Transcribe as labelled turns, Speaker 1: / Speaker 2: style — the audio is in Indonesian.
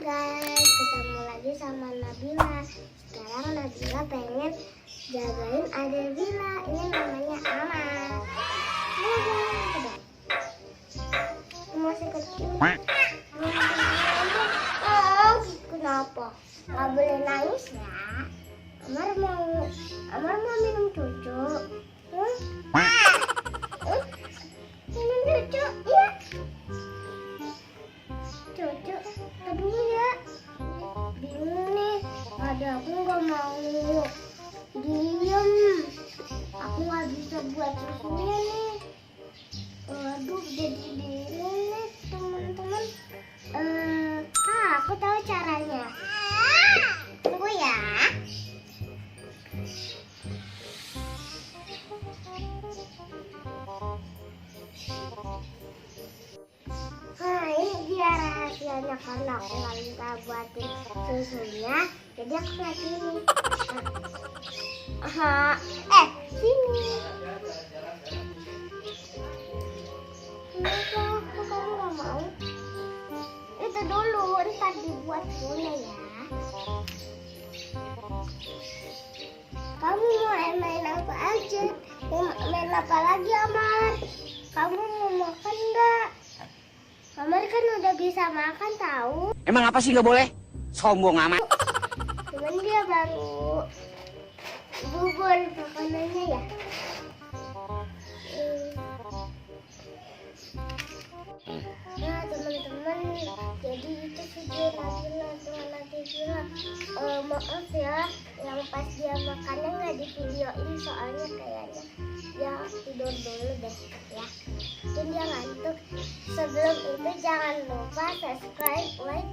Speaker 1: guys, ketemu lagi sama Nabila. Sekarang Nabila pengen jagain adik Nabila. Ini namanya Aman. Masih kecil. Kenapa? Gak boleh nangis ya. Amar mau minum cucu. Minum cucu, iya. Cucu, aduh ya. Bingung nih. Ada aku nggak mau diem. Aku nggak bisa buat susunya nih. Aduh, jadi bingung nih teman-teman. Aku tahu caranya. Tunggu ya. Ini dia rahasianya karena aku nggak bisa buatin susunya, jadi aku kayak gini. Sini. Kenapa aku kamu nggak mau? Itu dulu, ntar dibuat dulu ya. Kamu mau main apa aja? Mau main apa lagi, Amar? Kamu mau makan nggak? Amar kan udah bisa makan tahu.
Speaker 2: Emang apa sih nggak boleh? Sombong amat.
Speaker 1: Cuman dia baru bubur makanannya ya. Nah teman-teman, jadi itu video Nabila. Maaf ya, yang pas dia makannya nggak di videoin soalnya kayaknya dia tidur dulu deh ya. Dan dia ngantuk. Sebelum itu jangan lupa subscribe, like,